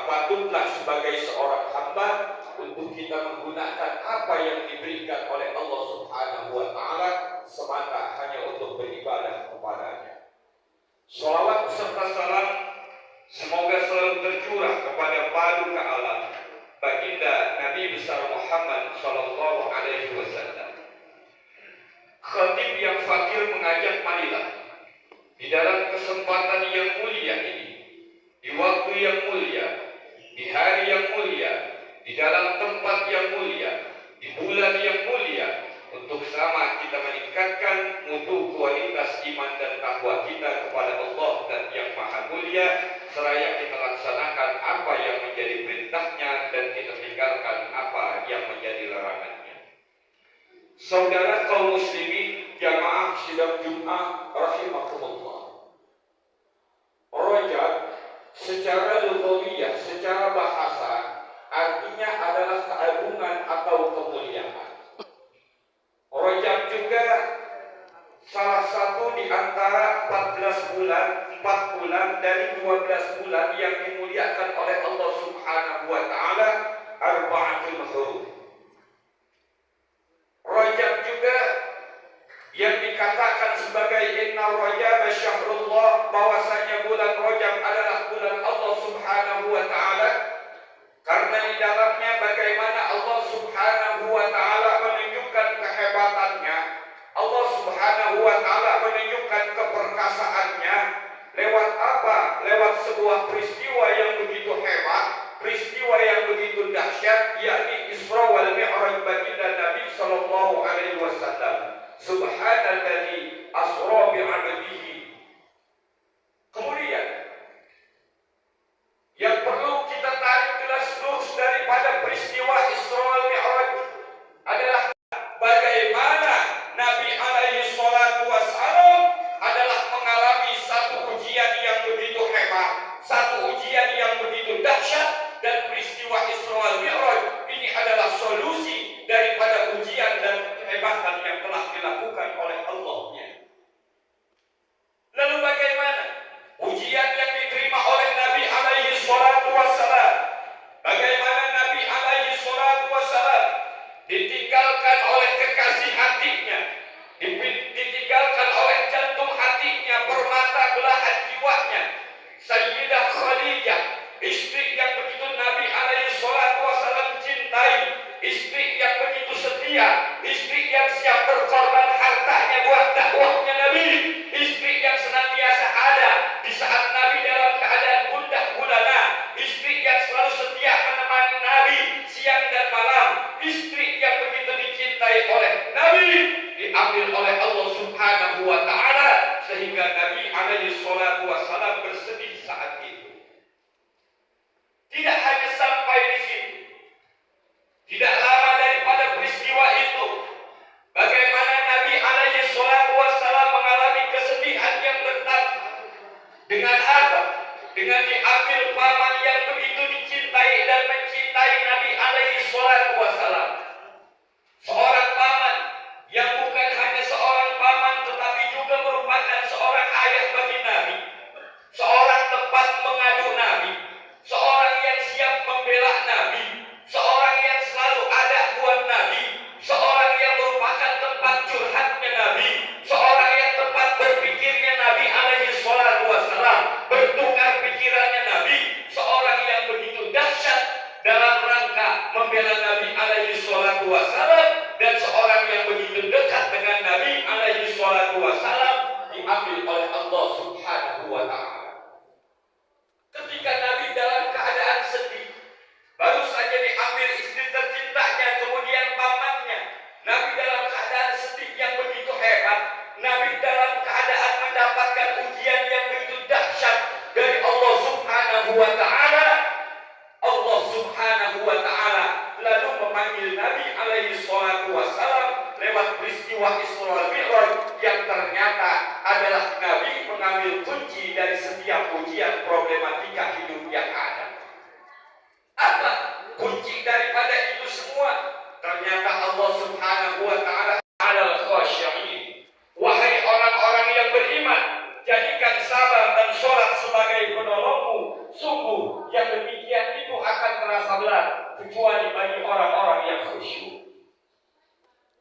maka patutlah sebagai seorang hamba untuk kita menggunakan apa yang diberikan oleh Allah Subhanahu wa Ta'ala semata hanya untuk beribadah kepadanya. Shalawat serta salam semoga selalu tercurah kepada paduka alam baginda Nabi besar Muhammad Sallallahu Alaihi Wasallam. Khatib yang fakir mengajak marilah di dalam kesempatan yang mulia ini, di waktu yang mulia, di hari yang mulia, di dalam tempat yang mulia, di bulan yang mulia, untuk sama kita meningkatkan mutu kualitas iman dan takwa kita kepada Allah dan yang Maha Mulia, seraya kita laksanakan apa yang menjadi perintahnya dan kita tinggalkan apa yang menjadi larangannya. Saudara kaum muslimin jamaah sidang Jumat rahimakumullah. Rajab secara lughawiyah, secara bahasa artinya adalah keagungan atau kemuliaan. Rajab juga salah satu di antara 4 bulan dari 12 bulan yang dimuliakan oleh Allah Subhanahu wa Ta'ala, arba'atul huruf. Rajab juga yang dikatakan sebagai inna Rajab syahrullah, bahwasanya bulan Rajab adalah bulan Allah Subhanahu wa Ta'ala, karena di dalamnya bagaimana Allah Subhanahu wa Ta'ala menunjukkan kehebatannya, Allah Subhanahu wa Ta'ala menunjukkan keperkasaannya lewat apa? Lewat sebuah peristiwa yang begitu hebat, peristiwa yang begitu dahsyat, yakni Isra wal Mi'raj baginda Nabi sallallahu alaihi wasallam. Subhanalladzi asra bi 'abdihi. Kemudian yang perlu kita tarik jelas lurus daripada peristiwa Isra wal Mi'raj adalah bagaimana Nabi alaihi salatu wassalam adalah mengalami satu ujian yang begitu hebat, satu ujian yang begitu dahsyat, dan peristiwa Isra wal Mi'raj ini adalah solusi daripada ujian dan kehebatan yang telah dilakukan oleh Allah-Nya. Lalu bagaimana ujian yang diterima oleh Nabi alaihi salatu wassalam? Bagaimana Nabi alaihi salatu wassalam ditinggalkan oleh kekasih hatinya, ditinggalkan oleh jantung hatinya, permata belahan jiwanya, Sayyidah Khadijah, istri yang begitu Nabi alaihi salatu wassalam cintai, istri yang begitu setia, istri yang siap berkorban hartanya buat dakwahnya Nabi, istri yang senantiasa ada di saat Nabi dalam keadaan gundah gulana, istri yang selalu setia menemani Nabi siang dan malam, istri yang begitu dicintai oleh Nabi, diambil oleh Allah Subhanahu wa Ta'ala sehingga Nabi alaihi salatu wassalam bersedih saat itu. Tidak hanya sampai di situ, tidak lama daripada peristiwa itu, bagaimana Nabi alaihi salatu wassalam mengalami kesedihan yang bertambah. Dengan apa? Dengan diambil paman yang begitu dicintai dan mencintai Nabi alaihi salatu wassalam. Seorang paman yang bukan hanya seorang paman tetapi juga merupakan seorang ayah bagi Nabi, seorang tempat mengadu Nabi, seorang yang siap membela Nabi, seorang yang selalu ada buat Nabi, seorang yang merupakan tempat curhatnya Nabi, seorang yang tempat berpikirnya Nabi alaihi salatu wassalam, bertukar pikirannya Nabi, seorang yang begitu dahsyat dalam rangka membela Nabi alaihi salatu wassalam, dan seorang yang begitu dekat dengan Nabi alaihi salatu wassalam diambil oleh Allah Subhanahu wa Ta'ala. Ketika Nabi dalam keadaan sedih, baru saja diambil istri tercintanya, kemudian pamannya, Nabi dalam keadaan sedih yang begitu hebat, Nabi dalam keadaan mendapatkan ujian yang begitu dahsyat dari Allah Subhanahu wa Ta'ala. Allah Subhanahu wa Ta'ala lalu memanggil Nabi alaihi salatu wassalam lewat peristiwa Isra wal Mi'raj yang ternyata adalah Nabi mengambil kunci dari setiap ujian problematika hidup yang ada. Apa kunci daripada itu semua? Ternyata Allah Subhanahu wa Ta'ala adalah khasyi'in. Wahai orang-orang yang beriman, jadikan sabar dan sholat sebagai penolongmu. Sungguh yang demikian kecuali bagi orang-orang yang khusyuk.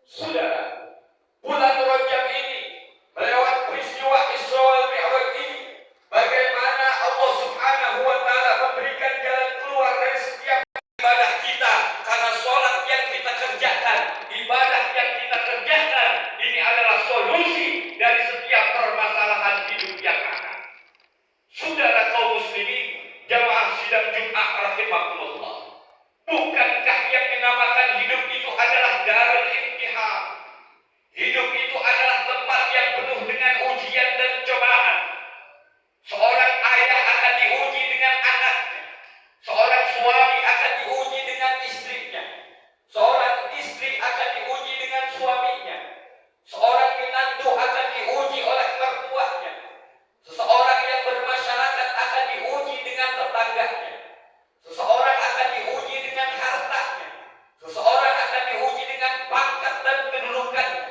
Saudara, bulan Rajab ini melewat peristiwa Isra wal Mi'raj ini, bagaimana Allah Subhanahu wa taala memberikan jalan keluar dari setiap ibadah kita, karena sholat yang kita kerjakan, ibadah yang kita kerjakan ini adalah solusi dari setiap permasalahan hidup yang ada. Saudara kaum muslimin, jamaah sidang Jumat rahimakumullah, bukankah yang dinamakan hidup itu adalah darul imtihan? Hidup itu adalah tempat yang penuh dengan ujian dan cobaan. Seorang ayah akan diuji dengan anaknya, seorang suami akan diuji dengan istrinya, seorang istri akan diuji dengan suaminya, seorang menantu akan diuji oleh mertuanya, seseorang yang bermasyarakat akan diuji dengan tetangganya, seseorang akan diuji dengan hartanya, seseorang akan diuji dengan pangkat dan kedudukannya.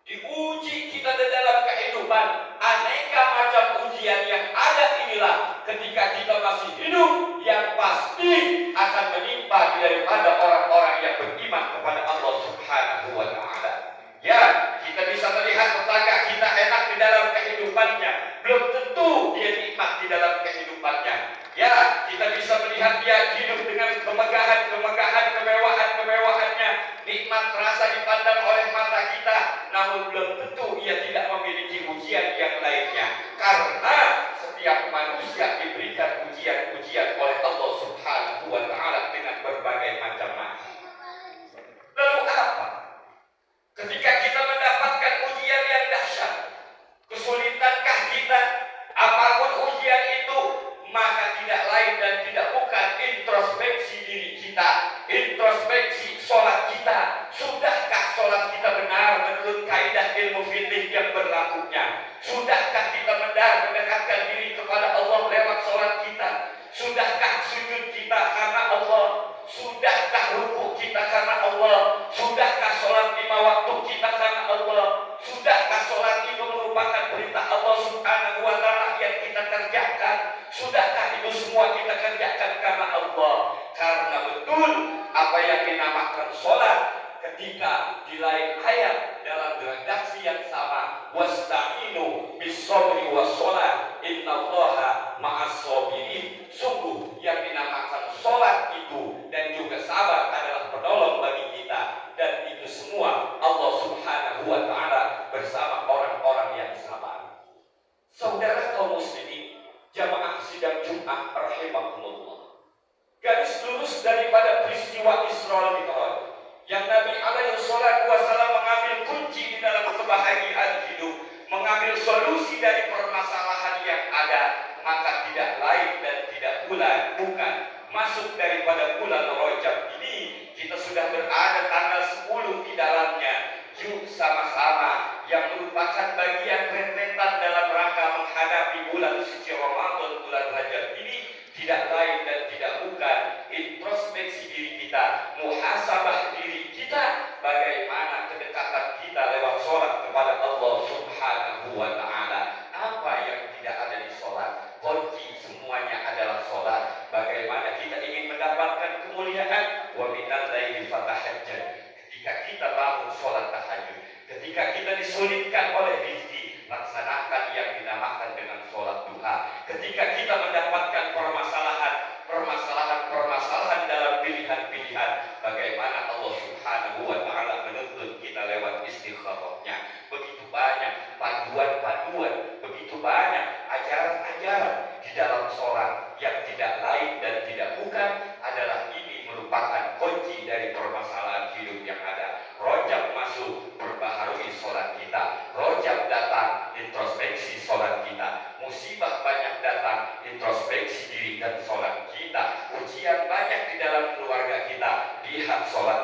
Diuji kita di dalam kehidupan, aneka macam ujian yang ada inilah ketika kita masih hidup yang pasti akan menimpa daripada orang-orang yang beriman kepada Allah Subhanahu wa taala. Ya, kita bisa melihat tetangga kita enak di dalam kehidupannya, belum tentu dia nikmat di dalam kehidupannya. Ya, kita bisa melihat dia hidup dengan kemegahan, kemewahannya, nikmat terasa dipandang oleh mata kita, namun belum tentu ia tidak memiliki ujian yang lainnya. Karena setiap manusia diberikan ujian-ujian oleh Allah Subhanahu wa taala dengan berbagai macam macam. Lalu apa? Ketika kita mendapatkan ujian yang dahsyat, kesulitankah kita? Apapun ujian itu, maka tidak lain dan tidak bukan introspeksi diri kita, introspeksi sholat kita. Sudahkah sholat kita benar menurut kaidah ilmu fikih yang berlakunya? Sudahkah kita benar mendekatkan diri kepada Allah lewat sholat kita? Sudahkah sujud kita karena Allah? Sudahkah rukuk kita karena Allah? Sudahkah sholat 5 waktu kita karena Allah? Sudahkah sholat itu merupakan perintah Allah Subhanahu wa taala yang kita kerjakan? Sudahkah itu semua kita kerjakan karena Allah? Karena betul apa yang dinamakan sholat ketika di lain ayat dalam redaksi yang sama, wasta'inu bis-sabri was-shalah innallaha ma'as-sabirin. Sungguh yang dinamakan sholat itu dan juga sabar adalah penolong bagi kita, dan itu semua Allah Subhanahu wa taala bersama orang-orang yang sabar. Saudara kaum muslimin, jamaah sidang Jumat rahimakumullah, garis lurus daripada peristiwa Isra wal Mi'raj yang Nabi alaihi salatu wasallam mengambil kunci di dalam kebahagiaan hidup, mengambil solusi dari permasalahan yang ada, maka tidak lain dan tidak bukan masuk daripada bulan Rajab ini. Kita sudah berada tanggal 10 di dalamnya. Yuk sama-sama yang merupakan bagian rentetan dalam rangka menghadapi bulan suci Ramadan, bulan Rajab ini, tidak lain dan tidak bukan introspeksi diri kita, muhasabah diri kita, bagaimana kedekatan kita lewat sholat kepada Allah Subhanahu wa taala. Apa yang tidak ada di sholat? Kunci semuanya adalah sholat. Bagaimana kita ingin mendapatkan kemuliaan? Wa minal laili fatahajjad. Ketika kita bangun sholat tahajud, ketika kita disulitkan oleh rezeki, laksanakan yang dinamakan dengan sholat duha. Ketika kita mendapatkan permasalahan dalam pilihan-pilihan, bagaimana Allah Subhanahu wa taala menuntut kita lewat istikharahnya. Begitu banyak panduan-panduan, begitu banyak ajaran-ajaran di dalam sholat yang tidak lain dan tidak bukan adalah ini merupakan kunci dari permasalahan hidup yang ada. Rajab masuk, perbaharui sholat kita. Rajab datang, introspeksi sholat kita. Musibah banyak datang, introspeksi diri dan sholat kita. Ujian banyak di dalam keluarga kita, lihat sholat